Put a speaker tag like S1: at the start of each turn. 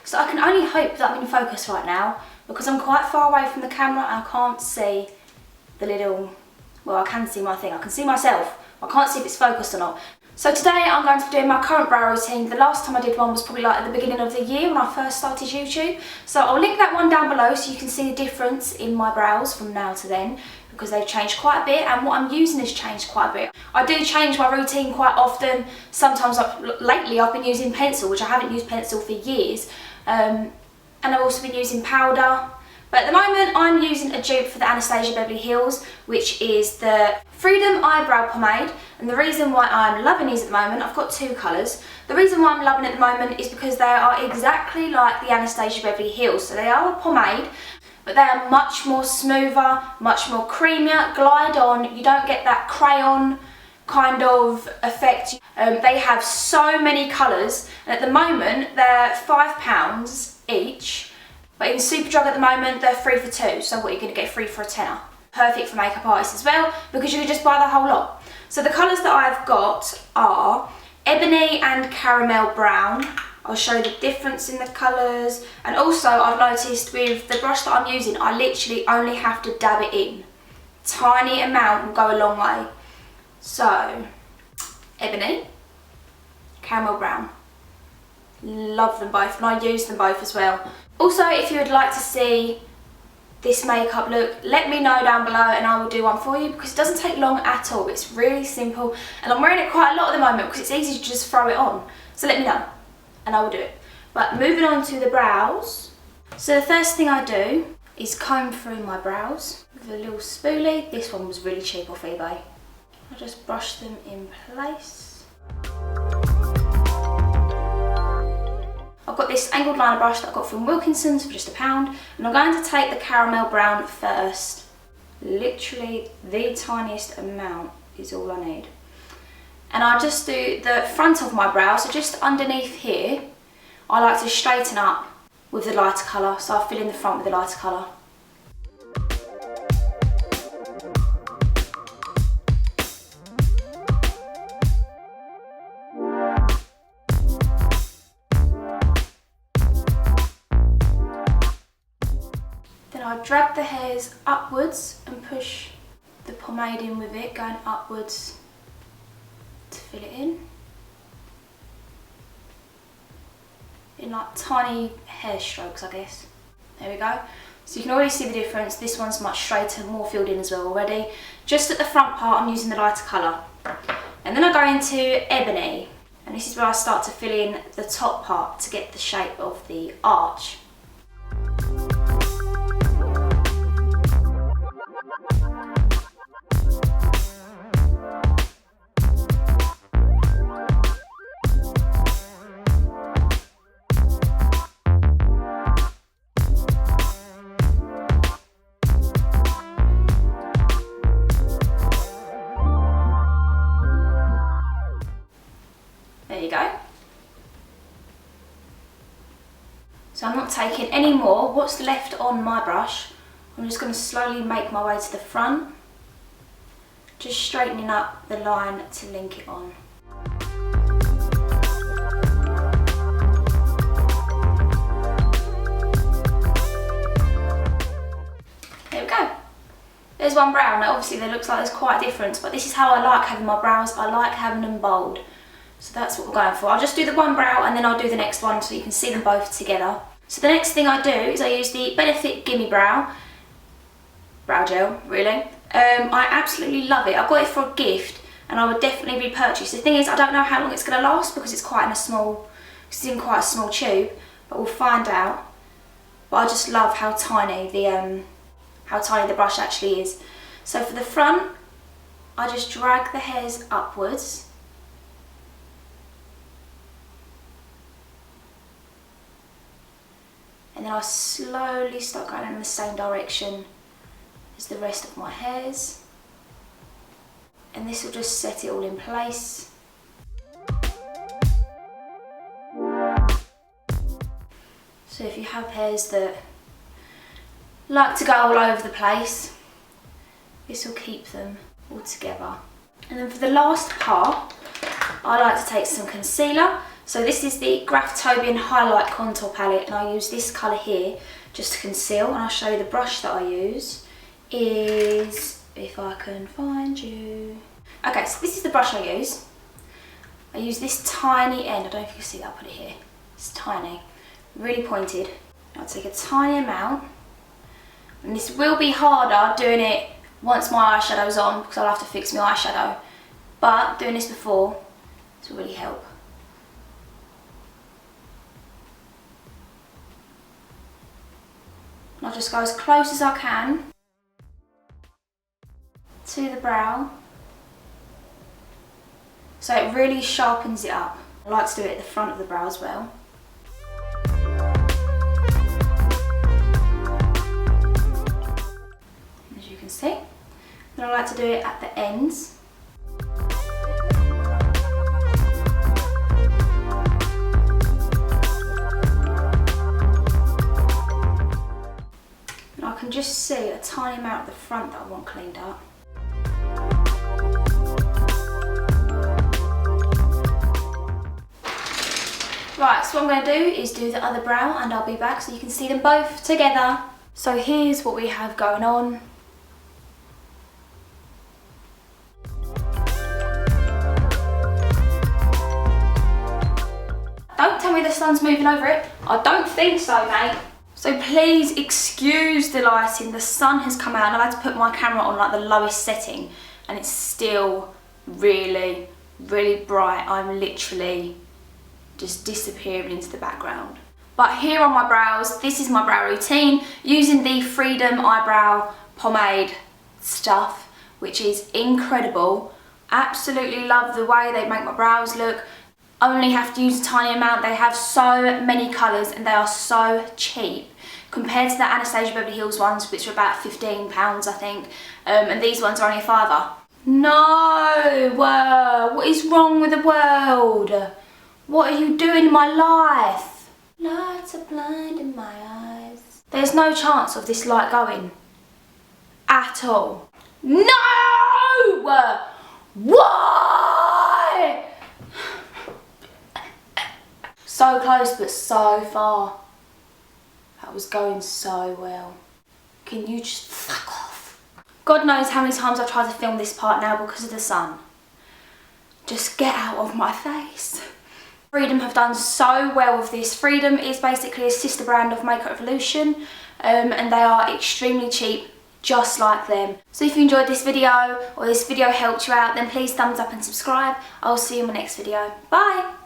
S1: So I can only hope that I'm in focus right now because I'm quite far away from the camera and I can't see the little, well, I can see my thing, I can see myself. I can't see if it's focused or not. So today I'm going to be doing my current brow routine. The last time I did one was probably like at the beginning of the year when I first started YouTube. So I'll link that one down below so you can see the difference in my brows from now to then, because they've changed quite a bit and what I'm using has changed quite a bit. I do change my routine quite often. Sometimes, lately I've been using pencil, which I haven't used pencil for years. And I've also been using powder. But at the moment I'm using a dupe for the Anastasia Beverly Hills, which is the Freedom Eyebrow Pomade. And the reason why I'm loving these at the moment, I've got two colours. The reason why I'm loving it at the moment is because they are exactly like the Anastasia Beverly Hills. So they are a pomade, but they are much more smoother, much more creamier, glide on. You don't get that crayon kind of effect. They have so many colours, and at the moment they're £5 each. But in Superdrug at the moment, they're 3 for 2, so what, you're going to get 3 for a tenner. Perfect for makeup artists as well, because you can just buy the whole lot. So the colours that I've got are Ebony and Caramel Brown. I'll show you the difference in the colours. And also, I've noticed with the brush that I'm using, I literally only have to dab it in. Tiny amount will go a long way. So, Ebony, Caramel Brown. Love them both, and I use them both as well. Also, if you would like to see this makeup look, let me know down below and I will do one for you, because it doesn't take long at all. It's really simple, and I'm wearing it quite a lot at the moment because it's easy to just throw it on. So let me know and I will do it. But moving on to the brows. So the first thing I do is comb through my brows with a little spoolie. This one was really cheap off eBay. I just brush them in place. I've got this angled liner brush that I got from Wilkinson's for just £1, and I'm going to take the caramel brown first. Literally the tiniest amount is all I need. And I just do the front of my brow, so just underneath here, I like to straighten up with the lighter colour, so I fill in the front with the lighter colour. I drag the hairs upwards and push the pomade in with it, going upwards to fill it in like tiny hair strokes, I guess. There we go. So you can already see the difference. This one's much straighter, more filled in as well already. Just at the front part I'm using the lighter colour. And then I go into Ebony, and this is where I start to fill in the top part to get the shape of the arch. There you go. So I'm not taking any more. What's left on my brush, I'm just going to slowly make my way to the front, just straightening up the line to link it on. There we go. There's one brow. Now obviously there looks like there's quite a difference, but this is how I like having my brows. I like having them bold. So that's what we're going for. I'll just do the one brow and then I'll do the next one so you can see them both together. So the next thing I do is I use the Benefit Gimme brow gel, really. I absolutely love it. I got it for a gift and I would definitely repurchase. The thing is, I don't know how long it's going to last because it's quite in a small, it's in quite a small tube, but we'll find out. But I just love how tiny the brush actually is. So for the front, I just drag the hairs upwards. And then I slowly start going in the same direction as the rest of my hairs. And this will just set it all in place. So if you have hairs that like to go all over the place, this will keep them all together. And then for the last part, I like to take some concealer. So this is the Graftobian Hi-Lite contour palette, and I use this colour here just to conceal, and I'll show you the brush that I use is, if I can find you. Okay, so this is the brush I use. I use this tiny end, I don't know if you can see that, I'll put it here. It's tiny, really pointed. I'll take a tiny amount, and this will be harder doing it once my eyeshadow's on because I'll have to fix my eyeshadow, but doing this before, this will really help. And I'll just go as close as I can to the brow, so it really sharpens it up. I like to do it at the front of the brow as well. As you can see. Then I like to do it at the ends. And I can just see a tiny amount at the front that I want cleaned up. Right, so what I'm going to do is do the other brow, and I'll be back so you can see them both together. So here's what we have going on. Don't tell me the sun's moving over it. I don't think so, mate. So please excuse the lighting. The sun has come out and I've had to put my camera on like the lowest setting, and it's still really, really bright. I'm literally just disappearing into the background. But here are my brows. This is my brow routine using the Freedom Eyebrow Pomade stuff, which is incredible. Absolutely love the way they make my brows look. Only have to use a tiny amount. They have so many colours and they are so cheap compared to the Anastasia Beverly Hills ones, which are about £15 I think, and these ones are only a £5. No, what is wrong with the world? What are you doing in my life? Lights are blinding my eyes. There's no chance of this light going at all. No! Why? So close but so far. That was going so well. Can you just fuck off? God knows how many times I've tried to film this part now because of the sun. Just get out of my face. Freedom have done so well with this. Freedom is basically a sister brand of Makeup Revolution, and they are extremely cheap, just like them. So if you enjoyed this video, or this video helped you out, then please thumbs up and subscribe. I'll see you in my next video. Bye!